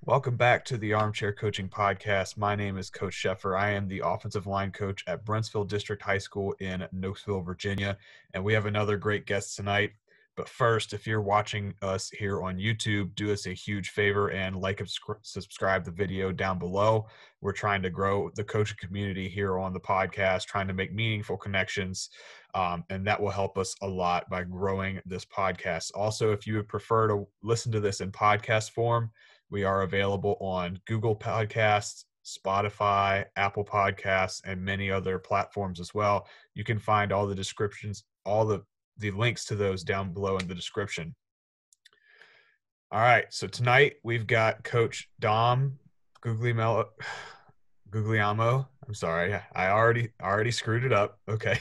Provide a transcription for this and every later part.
Welcome back to the Armchair Coaching Podcast. My name is Coach Sheffer. I am the offensive line coach at Brentsville District High School in Nokesville, Virginia, and we have another great guest tonight. But first, if you're watching us here on YouTube, do us a huge favor and like and subscribe the video down below. We're trying to grow the coaching community here on the podcast, trying to make meaningful connections, and that will help us a lot by growing this podcast. Also, if you would prefer to listen to this in podcast form, we are available on Google Podcasts, Spotify, Apple Podcasts, and many other platforms as well. You can find all the descriptions, all the links to those down below in the description. All right, so tonight we've got Coach Dom Guglielmo. I'm sorry, I already screwed it up. Okay.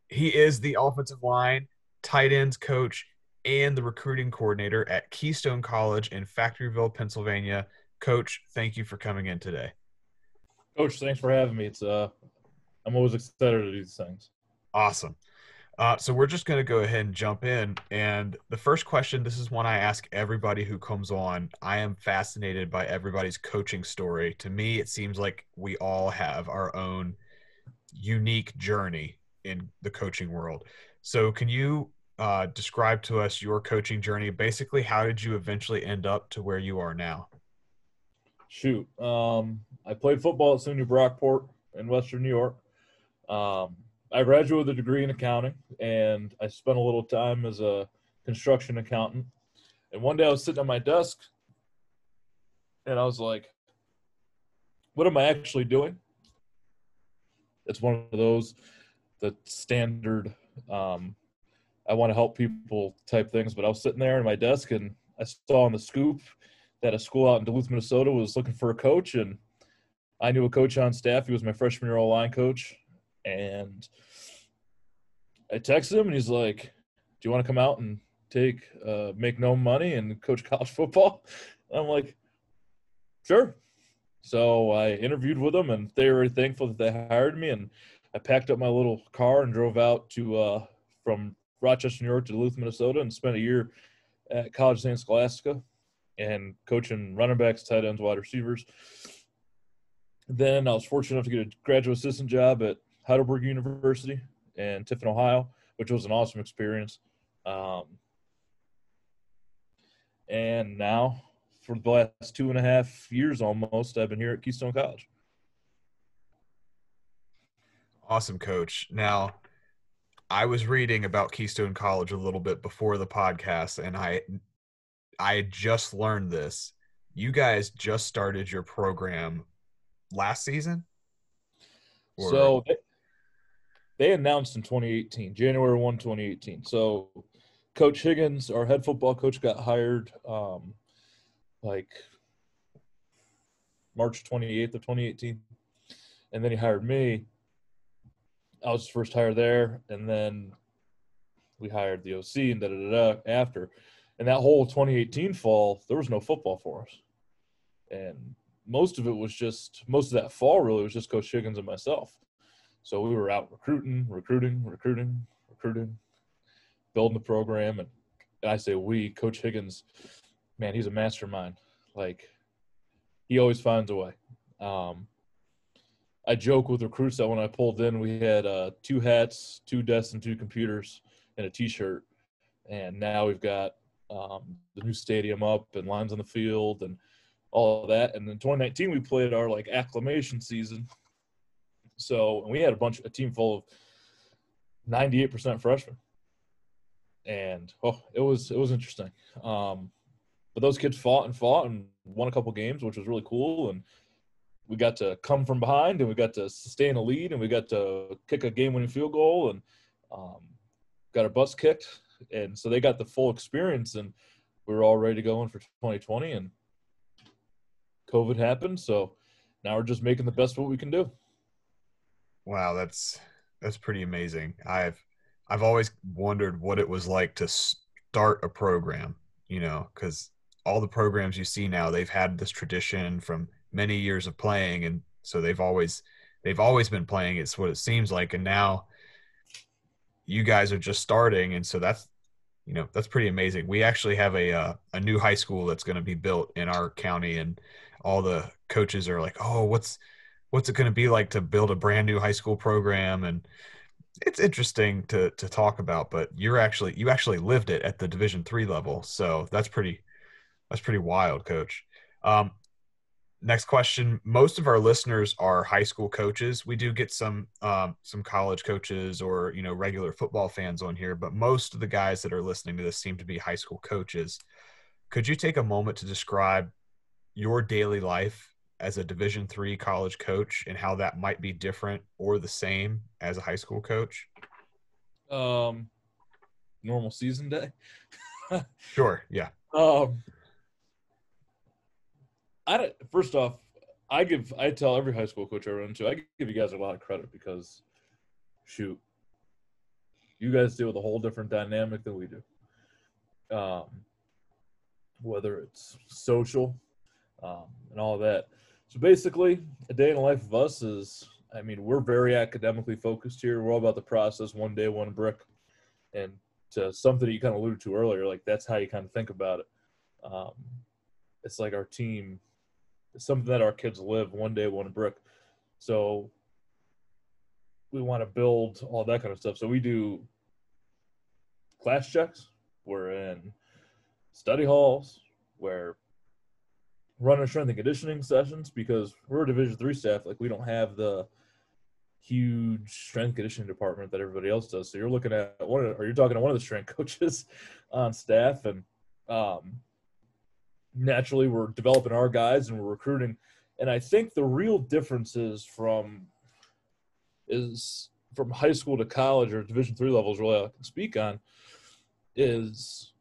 He is the offensive line, tight ends coach, and the recruiting coordinator at Keystone College in Factoryville, Pennsylvania. Coach, thank you for coming in today. Coach, thanks for having me. I'm always excited to do these things. Awesome. So we're just going to go ahead and jump in. And the first question, this is one I ask everybody who comes on. I am fascinated by everybody's coaching story. To me, it seems like we all have our own unique journey in the coaching world. So can you describe to us your coaching journey? Basically, how did you eventually end up to where you are now? Shoot. I played football at SUNY Brockport in Western New York. I graduated with a degree in accounting, and I spent a little time as a construction accountant. And one day I was sitting at my desk, and I was like, what am I actually doing? It's one of those, the standard I want to help people type things, but I was sitting there at my desk and I saw on the scoop that a school out in Duluth, Minnesota was looking for a coach, and I knew a coach on staff. He was my freshman year O-line coach, and I texted him and he's like, do you want to come out and make no money and coach college football? And I'm like, sure. So I interviewed with them, and they were very thankful that they hired me, and I packed up my little car and drove out to from Rochester, New York to Duluth, Minnesota, and spent a year at College St. Scholastica and coaching running backs, tight ends, wide receivers. Then I was fortunate enough to get a graduate assistant job at Heidelberg University in Tiffin, Ohio, which was an awesome experience. And now, for the last 2.5 years almost, I've been here at Keystone College. Awesome, Coach. Now, I was reading about Keystone College a little bit before the podcast, and I just learned this. You guys just started your program last season? So they announced in 2018, January 1, 2018. So Coach Higgins, our head football coach, got hired like March 28th of 2018. And then he hired me. I was first hired there, and then we hired the OC and after. And that whole 2018 fall, there was no football for us. And most of that fall really was just Coach Higgins and myself. So we were out recruiting, building the program. And I say we, Coach Higgins, man, he's a mastermind. Like, he always finds a way. I joke with recruits that when I pulled in, we had 2 hats, 2 desks, and 2 computers, and a T-shirt. And now we've got the new stadium up and lines on the field and all of that. And in 2019, we played our acclimation season. So we had a team full of 98% freshmen. And it was interesting. But those kids fought and won a couple games, which was really cool. And we got to come from behind, and we got to sustain a lead, and we got to kick a game-winning field goal, and got our butts kicked. And so they got the full experience, and we were all ready to go in for 2020, and COVID happened. So now we're just making the best of what we can do. Wow, that's pretty amazing. I've always wondered what it was like to start a program, because all the programs you see now, they've had this tradition from many years of playing, and so they've always been playing. It's what it seems like, and now you guys are just starting, and so that's that's pretty amazing. We actually have a new high school that's going to be built in our county, and all the coaches are like, "Oh, what's it going to be like to build a brand new high school program?" And it's interesting to talk about. But you actually lived it at the Division III level, so that's pretty wild, Coach. Um, Next question. Most of our listeners are high school coaches. We do get some college coaches or regular football fans on here, but most of the guys that are listening to this seem to be high school coaches. Could you take a moment to describe your daily life as a Division III college coach and how that might be different or the same as a high school coach? Normal season day. Sure. Yeah. First off, I tell every high school coach I run into, I give you guys a lot of credit because, shoot, you guys deal with a whole different dynamic than we do. Whether it's social and all that. So basically, a day in the life of us is, we're very academically focused here. We're all about the process, one day, one brick. And to something that you kind of alluded to earlier, like that's how you kind of think about it. It's like our team, it's something that our kids live, one day, one brick. So we want to build all that kind of stuff. So we do class checks. We're in study halls. We're running strength and conditioning sessions because we're a Division III staff. Like we don't have the huge strength conditioning department that everybody else does. So you're looking at you're talking to one of the strength coaches on staff, and naturally we're developing our guys and we're recruiting. And I think the real difference is from high school to college or Division III levels, really all I can speak on, is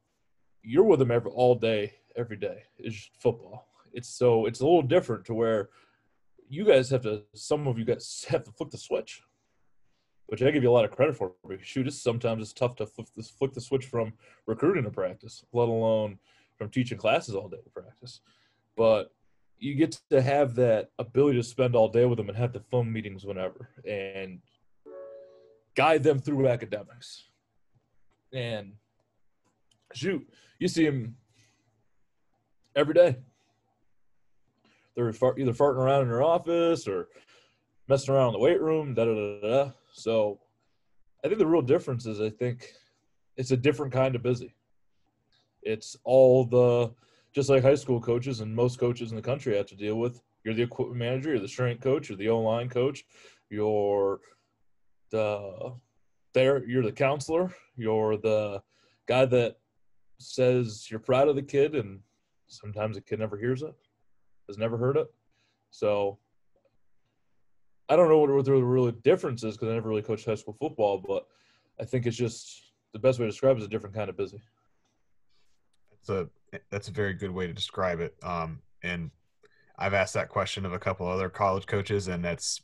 you're with them all day, every day. It's just football. It's a little different to where some of you guys have to flick the switch, which I give you a lot of credit for. Shoot, sometimes it's tough to flick the switch from recruiting to practice, let alone from teaching classes all day to practice. But you get to have that ability to spend all day with them and have the phone meetings whenever and guide them through academics. And shoot, you see them every day. They're either farting around in their office or messing around in the weight room, da-da-da-da. So I think the real difference is I think it's a different kind of busy. It's just like high school coaches and most coaches in the country have to deal with. You're the equipment manager, you're the strength coach, you're the O-line coach, you're the counselor, you're the guy that says you're proud of the kid, and sometimes the kid never hears it, has never heard it. So I don't know what the real difference is because I never really coached high school football, but I think it's just the best way to describe it is a different kind of busy. That's a very good way to describe it. And I've asked that question of a couple other college coaches, and that's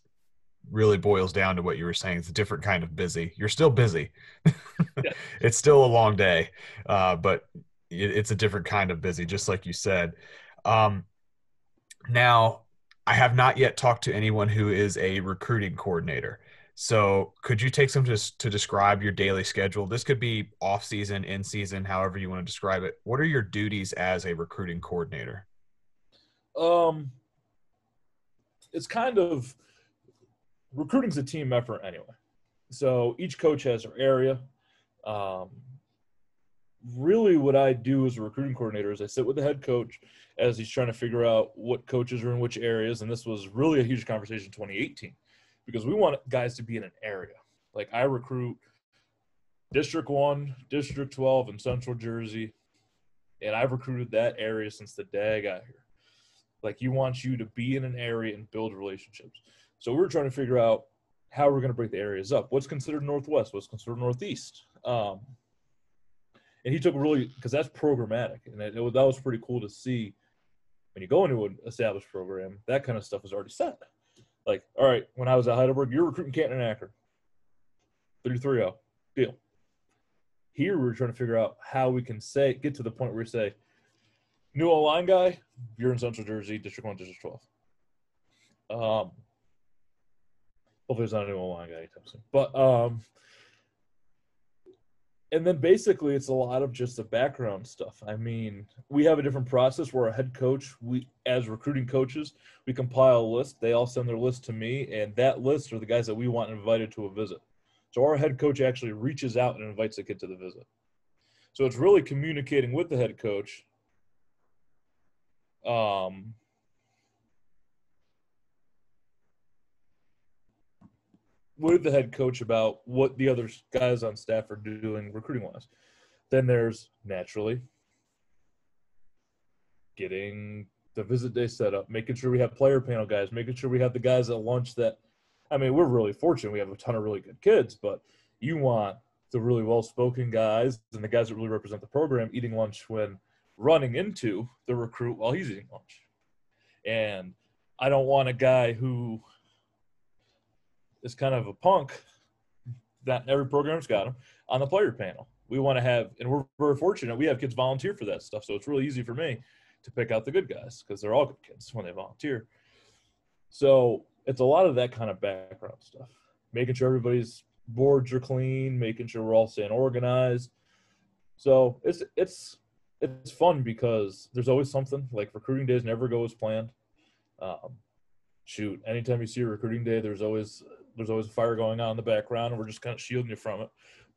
really boils down to what you were saying. It's a different kind of busy. You're still busy. Yeah. It's still a long day, but it's a different kind of busy, just like you said. Now, I have not yet talked to anyone who is a recruiting coordinator. So could you take some to describe your daily schedule? This could be off season, in season, however you want to describe it. What are your duties as a recruiting coordinator? It's kind of recruiting's a team effort anyway. So each coach has their area. Really what I do as a recruiting coordinator is I sit with the head coach as he's trying to figure out what coaches are in which areas. And this was really a huge conversation in 2018 because we want guys to be in an area. Like I recruit District 1, District 12 in Central Jersey, and I've recruited that area since the day I got here. Like you want you to be in an area and build relationships. So we're trying to figure out how we're going to break the areas up. What's considered Northwest? What's considered Northeast? And he took because that's programmatic. And that was pretty cool to see when you go into an established program, that kind of stuff is already set. Like, all right, when I was at Heidelberg, you're recruiting Canton and Akron. 3-3-0. Deal. Here we're trying to figure out how we can get to the point where we say, new O-line guy, you're in Central Jersey, District 1, District 12. Hopefully there's not a new O-line guy anytime soon. But And then basically it's a lot of just the background stuff. I mean, we have a different process where a head coach, we as recruiting coaches, we compile a list. They all send their list to me, and that list are the guys that we want invited to a visit. So our head coach actually reaches out and invites a kid to the visit. So it's really communicating with the head coach. With the head coach about what the other guys on staff are doing recruiting-wise. Then there's naturally getting the visit day set up, making sure we have player panel guys, making sure we have the guys at lunch that – I mean, we're really fortunate. We have a ton of really good kids, but you want the really well-spoken guys and the guys that really represent the program eating lunch when running into the recruit while he's eating lunch. And I don't want a guy who is kind of a punk that every program's got him on the player panel. We want to have, and we're very fortunate, we have kids volunteer for that stuff. So it's really easy for me to pick out the good guys because they're all good kids when they volunteer. So it's a lot of that kind of background stuff, making sure everybody's boards are clean, making sure we're all staying organized. So it's fun because there's always something. Like recruiting days never go as planned. Anytime you see a recruiting day, there's always a fire going on in the background, and we're just kind of shielding you from it.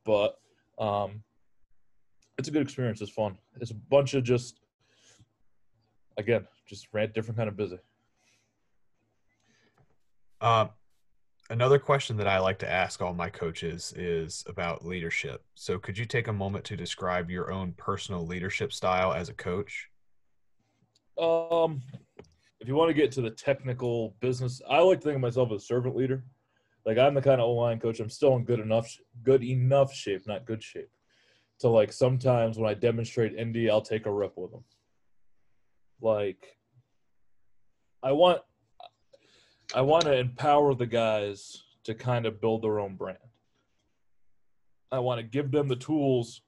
But it's a good experience. It's fun. It's a bunch of just different kind of busy. Another question that I like to ask all my coaches is about leadership. So could you take a moment to describe your own personal leadership style as a coach? If you want to get to the technical business, I like to think of myself as a servant leader. Like I'm the kind of O-line coach. I'm still in good enough shape, not good shape. To like sometimes when I demonstrate Indy, I'll take a rep with them. Like I want to empower the guys to kind of build their own brand. I want to give them the tools.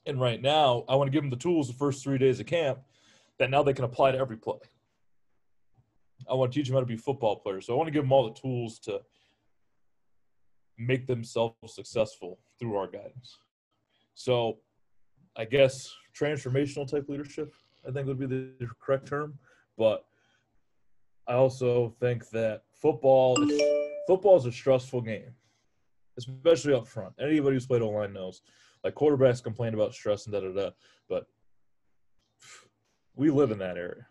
And right now, I want to give them the tools the first 3 days of camp that now they can apply to every play. I want to teach them how to be football players. So I want to give them all the tools to make themselves successful through our guidance. So I guess transformational type leadership, I think would be the correct term. But I also think that football is a stressful game, especially up front. Anybody who's played O-line knows. Like quarterbacks complain about stress and da-da-da, but we live in that area.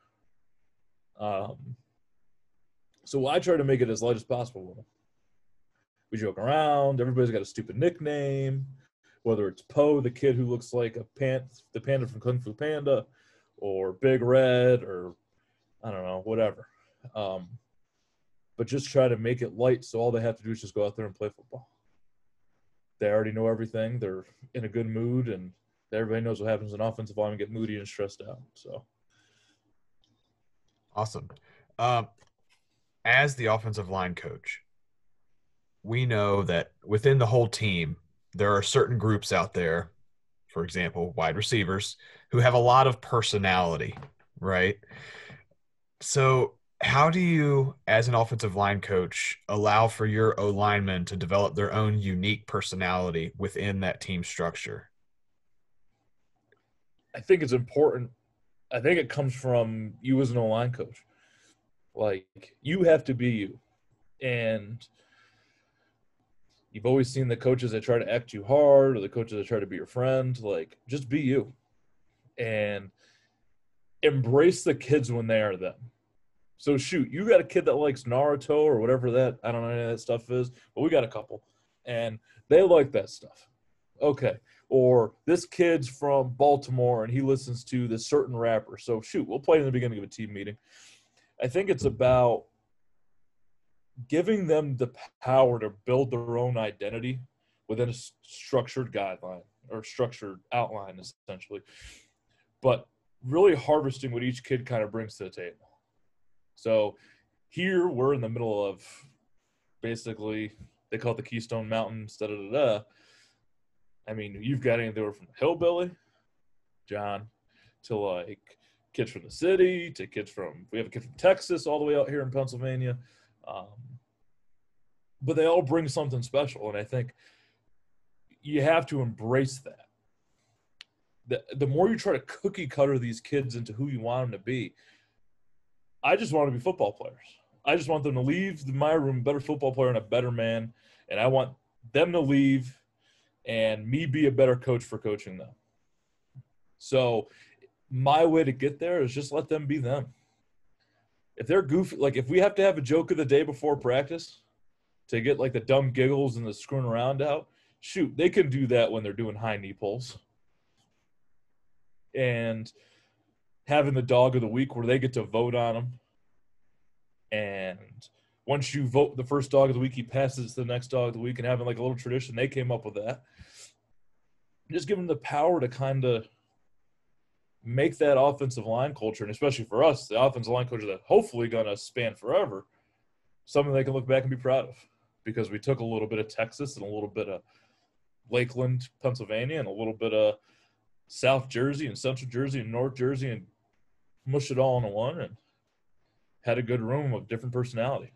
So I try to make it as light as possible with them. We joke around. Everybody's got a stupid nickname, whether it's Poe, the kid who looks like the panda from Kung Fu Panda, or Big Red, or I don't know, whatever. But just try to make it light so all they have to do is just go out there and play football. They already know everything. They're in a good mood, and everybody knows what happens in offensive line and get moody and stressed out. So, awesome. As the offensive line coach, we know that within the whole team, there are certain groups out there, for example, wide receivers, who have a lot of personality, right? So how do you, as an offensive line coach, allow for your O-linemen to develop their own unique personality within that team structure? I think it's important. I think it comes from you as an O-line coach. Like, you have to be you. And you've always seen the coaches that try to act too hard or the coaches that try to be your friend. Like, just be you. And embrace the kids when they are them. So, shoot, you got a kid that likes Naruto or whatever that – I don't know any of that stuff is, but we got a couple. And they like that stuff. Okay. Or this kid's from Baltimore and he listens to this certain rapper. So, shoot, we'll play in the beginning of a team meeting. I think it's about giving them the power to build their own identity within a structured guideline or structured outline, essentially. But really harvesting what each kid kind of brings to the table. So here we're in the middle of basically, they call it the Keystone Mountains, da-da-da-da. I mean, you've got anywhere from Hillbilly, John, to like kids from the city, to kids from – we have a kid from Texas all the way out here in Pennsylvania. But they all bring something special. And I think you have to embrace that. The more you try to cookie cutter these kids into who you want them to be, I just want to be football players. I just want them to leave my room a better football player and a better man, and I want them to leave and me be a better coach for coaching them. So my way to get there is just let them be them. If they're goofy, like if we have to have a joke of the day before practice to get like the dumb giggles and the screwing around out, shoot, they can do that when they're doing high knee pulls. And having the dog of the week where they get to vote on them. And once you vote the first dog of the week, he passes to the next dog of the week, and having like a little tradition. They came up with that. Just give them the power to kind of make that offensive line culture, and especially for us, the offensive line culture that hopefully going to span forever, something they can look back and be proud of, because we took a little bit of Texas and a little bit of Lakeland, Pennsylvania, and a little bit of South Jersey and Central Jersey and North Jersey and mushed it all into one and had a good room of different personality.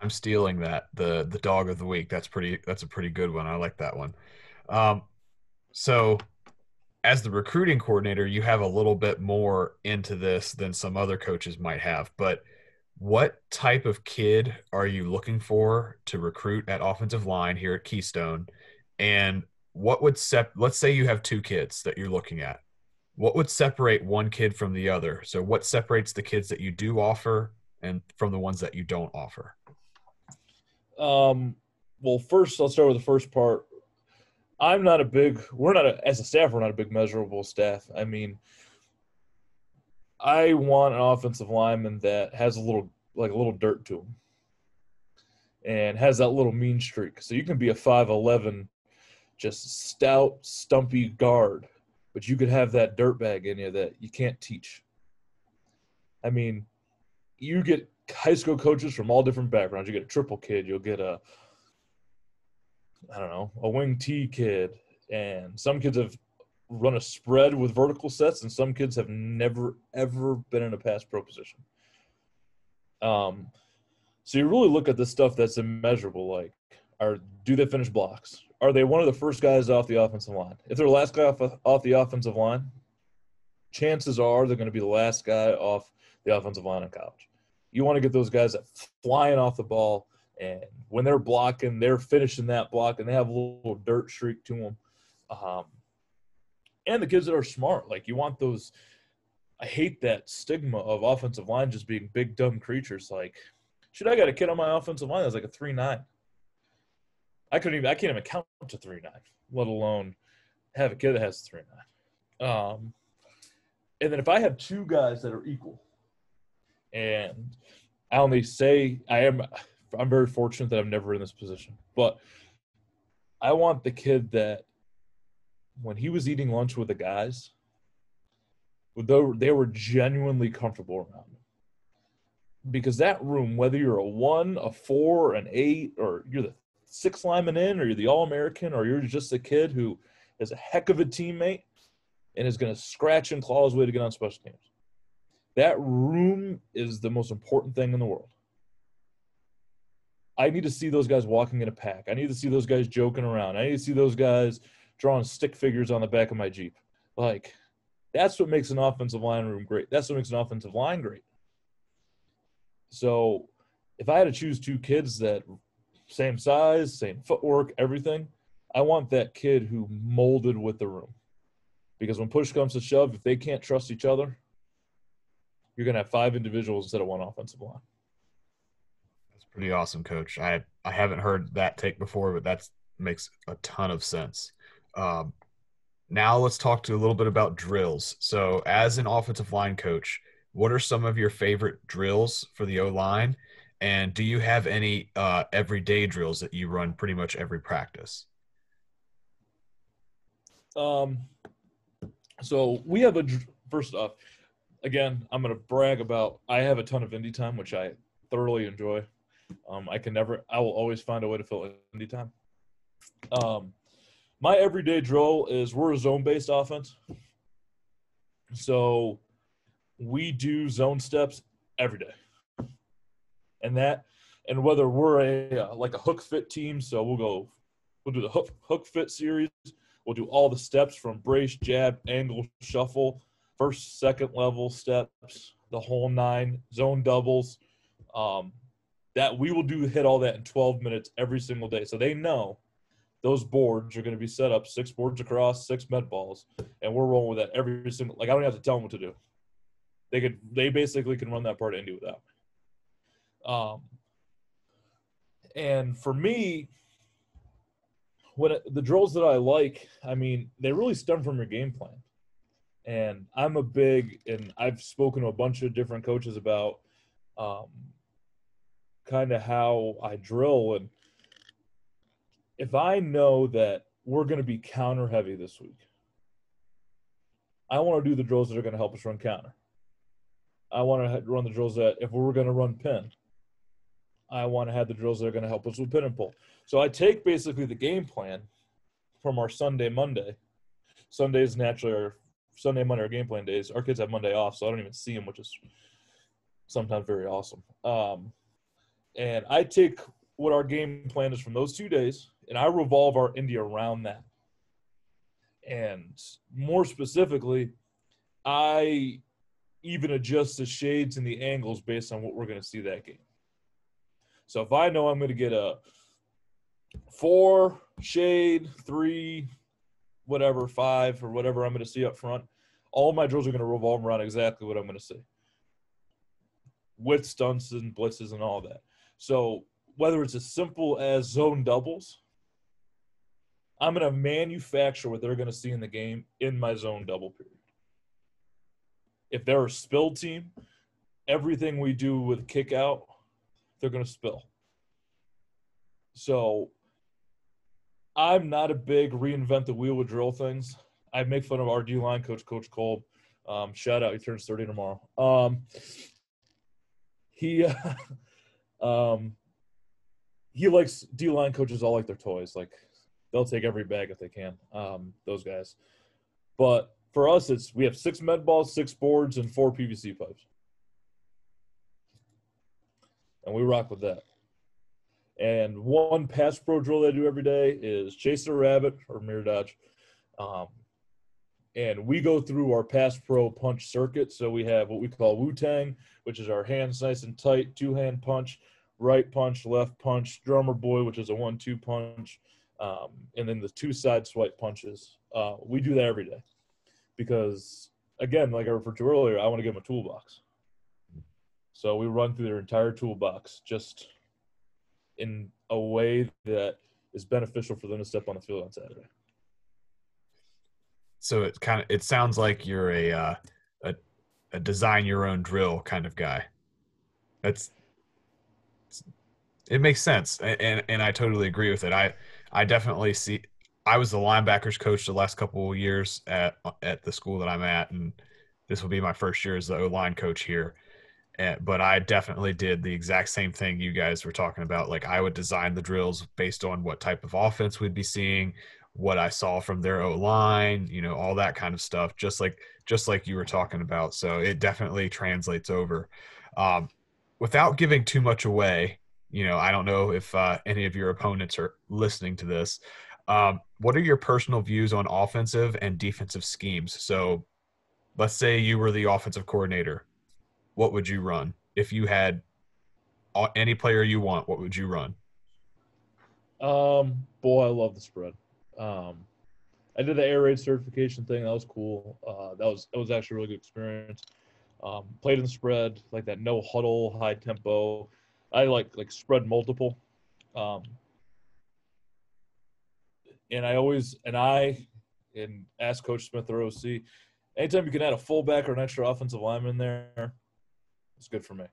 I'm stealing that, the dog of the week. That's a pretty good one. I like that one. So as the recruiting coordinator, you have a little bit more into this than some other coaches might have, but what type of kid are you looking for to recruit at offensive line here at Keystone? And what would let's say you have two kids that you're looking at. What would separate one kid from the other? So what separates the kids that you do offer and from the ones that you don't offer? Well, first I'll start with the first part. As a staff, we're not a big measurable staff. I mean, I want an offensive lineman that has a little dirt to him and has that little mean streak. So you can be a 5'11", just stout, stumpy guard, but you could have that dirtbag in you that you can't teach. I mean, you get high school coaches from all different backgrounds. You get a triple kid. You'll get a wing T kid. And some kids have run a spread with vertical sets, and some kids have never, ever been in a pass pro position. So you really look at the stuff that's immeasurable, like, do they finish blocks? Are they one of the first guys off the offensive line? If they're the last guy off the offensive line, chances are they're going to be the last guy off the offensive line in college. You want to get those guys that flying off the ball, and when they're blocking, they're finishing that block, and they have a little dirt streak to them. And the kids that are smart, like you want those. I hate that stigma of offensive line just being big, dumb creatures. Like, I got a kid on my offensive line that's like a 3.9. I can't even count to 3.9, let alone have a kid that has 3.9. And then if I have two guys that are equal, and I only say I'm very fortunate that I'm never in this position, but I want the kid that when he was eating lunch with the guys, they were genuinely comfortable around him. Because that room, whether you're a 1, a 4, an 8, or you're the 6th lineman in, or you're the All-American, or you're just a kid who is a heck of a teammate and is going to scratch and claw his way to get on special teams, that room is the most important thing in the world. I need to see those guys walking in a pack. I need to see those guys joking around. I need to see those guys drawing stick figures on the back of my Jeep. Like, that's what makes an offensive line room great. That's what makes an offensive line great. So if I had to choose two kids that same size, same footwork, everything, I want that kid who molded with the room. Because when push comes to shove, if they can't trust each other, you're going to have 5 individuals instead of 1 offensive line. That's pretty awesome, Coach. I haven't heard that take before, but that makes a ton of sense. Now let's talk a little bit about drills. So as an offensive line coach, what are some of your favorite drills for the O-line? And do you have any everyday drills that you run pretty much every practice? So we have first off, again, I'm going to brag about, I have a ton of indie time, which I thoroughly enjoy. I will always find a way to fill indie time. My everyday drill is we're a zone-based offense. So we do zone steps every day. And whether we're a hook fit team, so we'll go We'll do the hook fit series. We'll do all the steps from brace, jab, angle, shuffle, first, second level steps, the whole 9, zone doubles. That we will hit all that in 12 minutes every single day. So they know those boards are going to be set up 6 boards across, 6 med balls, and we're rolling with that every single. Like I don't have to tell them what to do. They basically can run that part and do without. And for me, the drills that I like, I mean, they really stem from your game plan. And and I've spoken to a bunch of different coaches about kind of how I drill. And if I know that we're going to be counter heavy this week, I want to do the drills that are going to help us run counter. I want to run the drills that if we're going to run pin, I want to have the drills that are going to help us with pin and pull. So I take basically the game plan from our Sunday, Monday. Sundays naturally are Sunday, Monday are game plan days. Our kids have Monday off, so I don't even see them, which is sometimes very awesome. And I take what our game plan is from those 2 days, and I revolve our Indy around that. And more specifically, I even adjust the shades and the angles based on what we're going to see that game. So if I know I'm going to get a 4 shade, 3, whatever, 5, or whatever I'm going to see up front, all my drills are going to revolve around exactly what I'm going to see, with stunts and blitzes and all that. So whether it's as simple as zone doubles, I'm going to manufacture what they're going to see in the game in my zone double period. If they're a spill team, everything we do with kick out, they're going to spill. So I'm not a big reinvent the wheel with drill things. I make fun of our D-line coach, Coach Kolb. Shout out, he turns 30 tomorrow. He likes D-line coaches all like their toys. Like, they'll take every bag if they can, those guys. But for us, we have 6 med balls, 6 boards, and 4 PVC pipes. And we rock with that. And one pass pro drill that I do every day is chase a rabbit or mirror dodge. And we go through our pass pro punch circuit. So we have what we call Wu-Tang, which is our hands nice and tight, 2-hand punch, right punch, left punch, drummer boy, which is a 1-2 punch, and then the 2 side swipe punches. We do that every day because, again, like I referred to earlier, I want to give them a toolbox. So we run through their entire toolbox just in a way that is beneficial for them to step on the field on Saturday. So it sounds like you're a design your own drill kind of guy. It makes sense, and I totally agree with it. I definitely see. I was the linebackers coach the last couple of years at the school that I'm at, and this will be my first year as the O-line coach here. But I definitely did the exact same thing you guys were talking about. Like, I would design the drills based on what type of offense we'd be seeing, what I saw from their O-line, all that kind of stuff, just like you were talking about. So it definitely translates over. Without giving too much away, I don't know if any of your opponents are listening to this. What are your personal views on offensive and defensive schemes? So let's say you were the offensive coordinator. What would you run? If you had any player you want, what would you run? Boy, I love the spread. I did the air raid certification thing. That was cool. That was actually a really good experience. Played in the spread, like that no huddle, high tempo. I like spread multiple. And ask Coach Smith or OC, anytime you can add a fullback or an extra offensive lineman in there, it's good for me.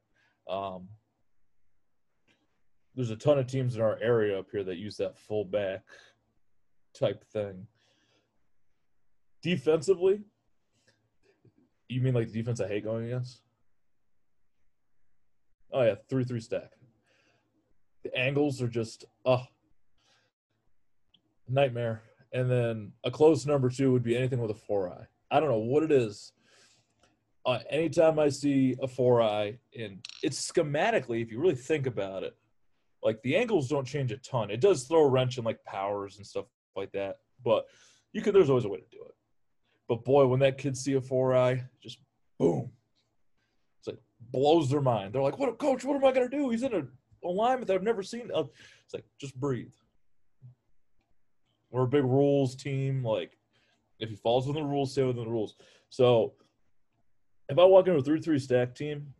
There's a ton of teams in our area up here that use that fullback type thing. Defensively, you mean like the defense I hate going against? Oh, yeah, 3-3 stack. The angles are just, nightmare. And then a close number 2 would be anything with a 4-eye. I don't know what it is. Anytime I see a 4-eye, and it's schematically, if you really think about it, Like, the angles don't change a ton. It does throw a wrench in, like, powers and stuff like that. But there's always a way to do it. But, boy, when that kid see a 4-eye, just boom. It's like blows their mind. They're like, "What, coach, what am I going to do? He's in a alignment that I've never seen." It's like, just breathe. We're a big rules team. Like, if he falls within the rules, stay within the rules. So if I walk into a 3-3 stack team,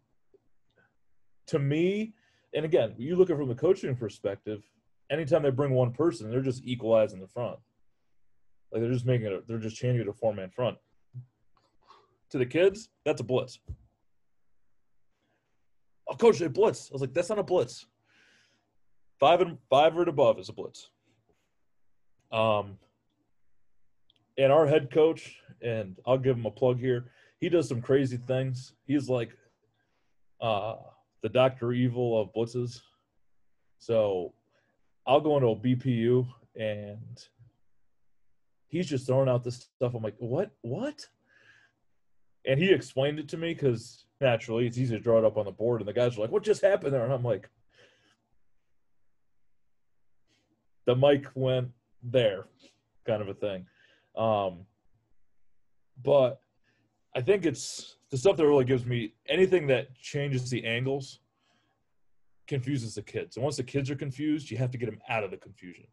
to me, and again, you look at it from the coaching perspective, anytime they bring one person, they're just equalizing the front. Like, they're just changing it to a 4-man front. To the kids, that's a blitz. "Oh, coach, they blitz." I was like, "That's not a blitz. 5 and above is a blitz." And our head coach, and I'll give him a plug here, he does some crazy things. He's like the Dr. Evil of blitzes. So I'll go into a BPU, and he's just throwing out this stuff. I'm like, what? And he explained it to me because naturally it's easy to draw it up on the board. And the guys are like, "What just happened there?" And I'm like, the mic went there, kind of a thing. But I think it's the stuff that really gives me anything that changes the angles confuses the kids. And once the kids are confused, you have to get them out of the confusion.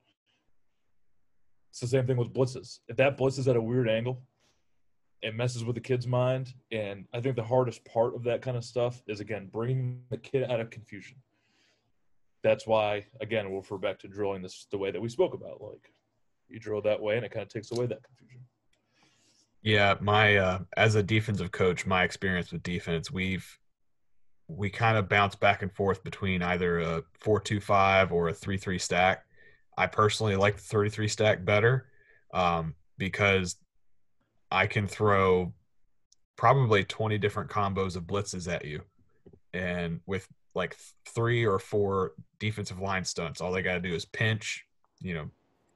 It's the same thing with blitzes. If that blitz is at a weird angle, it messes with the kid's mind. And I think the hardest part of that kind of stuff is, again, bringing the kid out of confusion. That's why, again, we'll refer back to drilling this the way that we spoke about. Like, you drill that way, and it kind of takes away that confusion. Yeah, my as a defensive coach, my experience with defense, we kind of bounce back and forth between either a 4-2-5 or a 3-3 stack. I personally like the 33 stack better because I can throw probably 20 different combos of blitzes at you, and with like 3 or 4 defensive line stunts, all they got to do is pinch,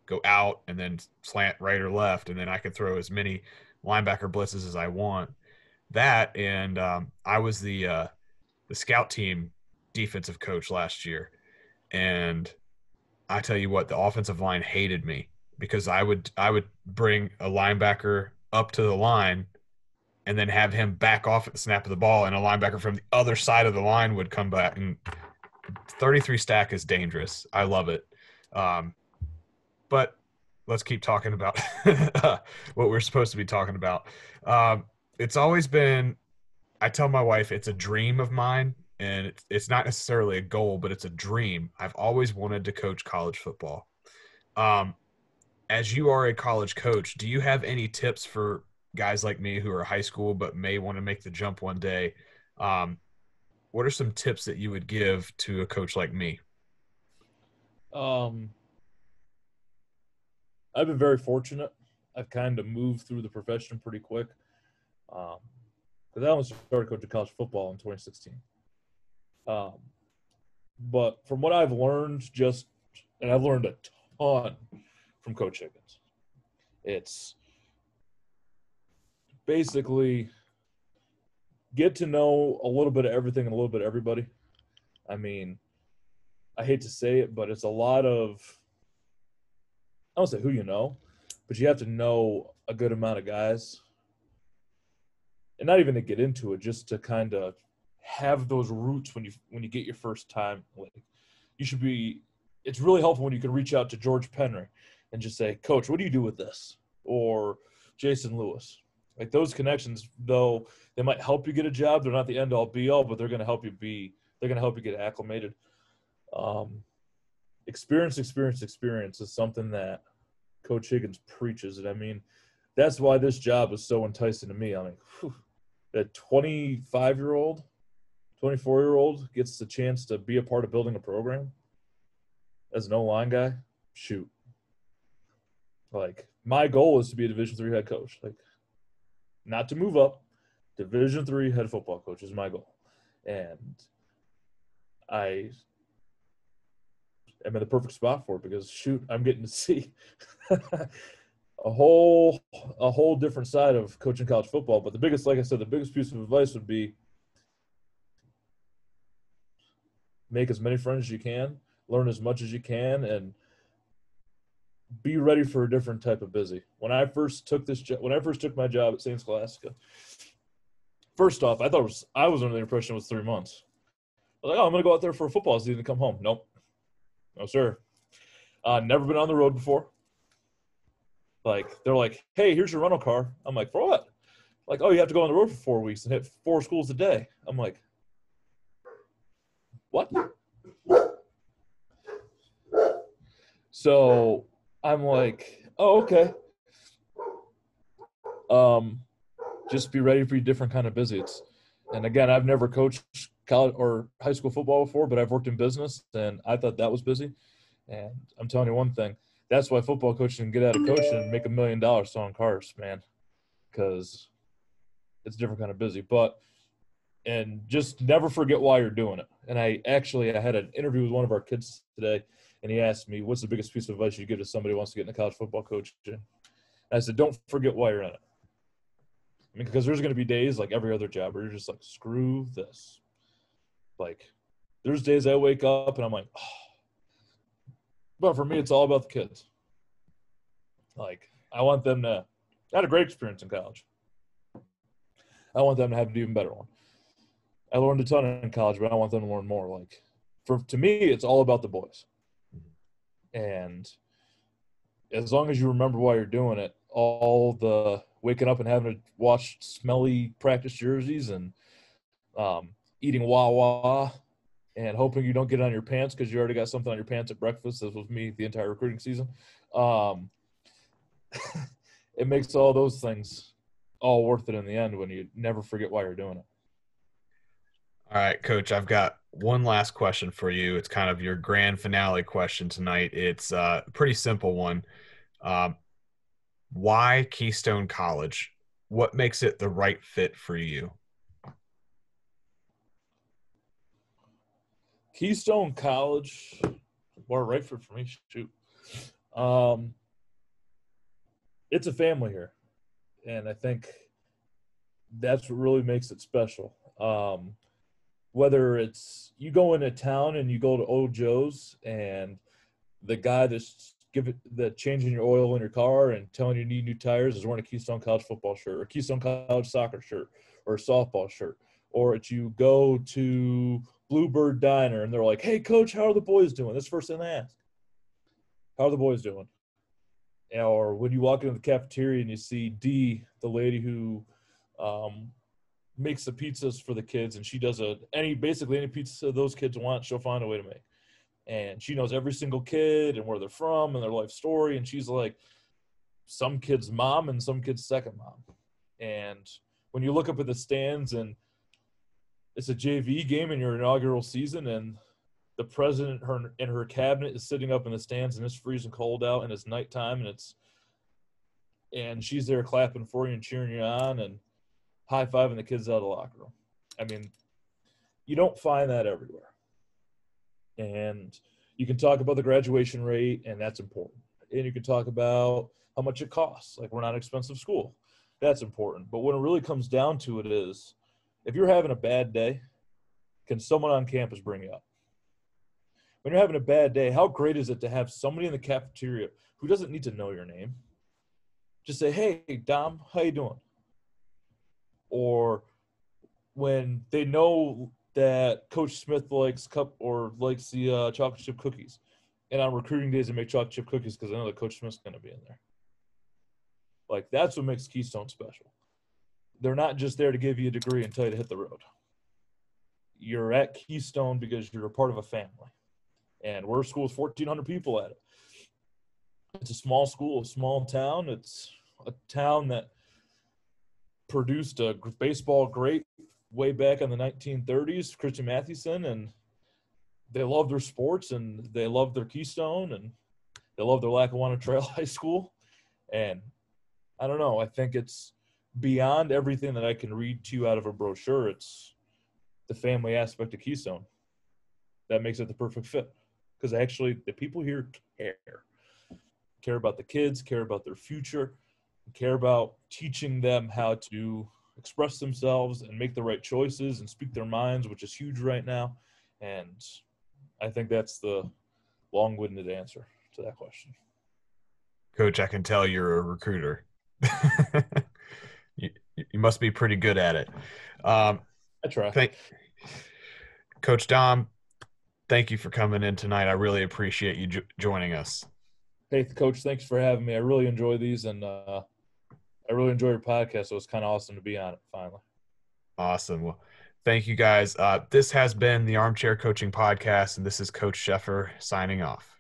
go out and then slant right or left, and then I can throw as many linebacker blitzes as I want. That, and I was the scout team defensive coach last year, and I tell you what, the offensive line hated me because I would bring a linebacker up to the line and then have him back off at the snap of the ball, and a linebacker from the other side of the line would come back. And 33 stack is dangerous. I love it. But let's keep talking about what we're supposed to be talking about. It's always been, I tell my wife, it's a dream of mine, and it's not necessarily a goal, but it's a dream. I've always wanted to coach college football. As you are a college coach, do you have any tips for guys like me who are high school but may want to make the jump one day? What are some tips that you would give to a coach like me? I've been very fortunate. I've kind of moved through the profession pretty quick. Because I only started coaching college football in 2016. But from what I've learned, and I've learned a ton from Coach Higgins, it's basically get to know a little bit of everything and a little bit of everybody. I mean, I hate to say it, but it's a lot of, I don't say who you know, but you have to know a good amount of guys. And not even to get into it, just to kind of have those roots when you get your first time. Like, you should be, it's really helpful when you can reach out to George Penry and just say, "Coach, what do you do with this?" Or Jason Lewis. Like, those connections, though they might help you get a job, they're not the end all be all, but they're going to help you get acclimated. Experience is something that Coach Higgins preaches. And I mean, that's why this job is so enticing to me. I mean, that 25-year-old, 24-year-old gets the chance to be a part of building a program as an O-line guy. Shoot. Like, my goal is to be a Division III head coach. Like, not to move up. Division III head football coach is my goal. And I am in the perfect spot for it because, shoot, I'm getting to see a whole different side of coaching college football. But the biggest piece of advice would be make as many friends as you can, learn as much as you can, and be ready for a different type of busy. When I first took my job at St. Scholastica, first off, I was under the impression it was 3 months. I was like, oh, I'm going to go out there for a football season and come home. Nope. No, sir. Never been on the road before. Like, they're like, hey, here's your rental car. I'm like, for what? Like, oh, you have to go on the road for 4 weeks and hit 4 schools a day. I'm like, what? So I'm like, oh, okay. Just be ready for a different kind of busy. And again, I've never coached college or high school football before, but I've worked in business, and I thought that was busy. And I'm telling you one thing, that's why football coaches can get out of coaching and make $1 million selling cars, man, because it's a different kind of busy. And just never forget why you're doing it. And I had an interview with one of our kids today, and he asked me, what's the biggest piece of advice you give to somebody who wants to get into college football coaching? And I said, don't forget why you're in it. I mean, because there's going to be days like every other job where you're just like, screw this. Like, there's days I wake up and I'm like, oh. But for me, it's all about the kids. Like, I want them to – I had a great experience in college. I want them to have an even better one. I learned a ton in college, but I want them to learn more. Like, to me, it's all about the boys. And as long as you remember why you're doing it, all the waking up and having to watch smelly practice jerseys and eating wah-wah and hoping you don't get it on your pants because you already got something on your pants at breakfast, as was me the entire recruiting season, it makes all those things all worth it in the end when you never forget why you're doing it. All right, Coach, I've got one last question for you. It's kind of your grand finale question tonight. It's a pretty simple one. Why Keystone College? What makes it the right fit for you? Keystone College, or right fit for me, shoot. It's a family here, and I think that's what really makes it special. Whether it's you go into town and you go to Old Joe's and the guy that's changing your oil in your car and telling you need new tires is wearing a Keystone College football shirt or Keystone College soccer shirt or a softball shirt, or it's you go to Bluebird Diner and they're like, hey, Coach, how are the boys doing? That's the first thing they ask. How are the boys doing? Or when you walk into the cafeteria and you see Dee, the lady who makes the pizzas for the kids, and she does basically any pizza those kids want, she'll find a way to make. And she knows every single kid and where they're from and their life story. And she's like some kid's mom and some kid's second mom. And when you look up at the stands and it's a JV game in your inaugural season and the president and her cabinet is sitting up in the stands and it's freezing cold out and it's nighttime and she's there clapping for you and cheering you on and high-fiving the kids out of the locker room. I mean, you don't find that everywhere. And you can talk about the graduation rate, and that's important. And you can talk about how much it costs. Like, we're not an expensive school. That's important. But when it really comes down to it is, if you're having a bad day, can someone on campus bring you up? When you're having a bad day, how great is it to have somebody in the cafeteria who doesn't need to know your name? Just say, hey, Dom, how you doing? Or when they know that Coach Smith likes the chocolate chip cookies. And on recruiting days, they make chocolate chip cookies because I know that Coach Smith's going to be in there. Like, that's what makes Keystone special. They're not just there to give you a degree and tell you to hit the road. You're at Keystone because you're a part of a family. And we're a school with 1,400 people at it. It's a small school, a small town. It's a town that produced a baseball great way back in the 1930s, Christian Mathewson, and they love their sports and they love their Keystone and they love their Lackawanna Trail High School. And I don't know, I think it's beyond everything that I can read to you out of a brochure. It's the family aspect of Keystone that makes it the perfect fit. Because actually the people here care about the kids, care about their future, care about teaching them how to express themselves and make the right choices and speak their minds, which is huge right now. And I think that's the long-winded answer to that question. Coach, I can tell you're a recruiter. You must be pretty good at it. I try. Coach Dom, thank you for coming in tonight. I really appreciate you joining us. Hey, Coach, thanks for having me. I really enjoy these, and I really enjoy your podcast, so it's kind of awesome to be on it finally. Awesome. Well, thank you guys. This has been the Armchair Coaching Podcast, and this is Coach Sheffer signing off.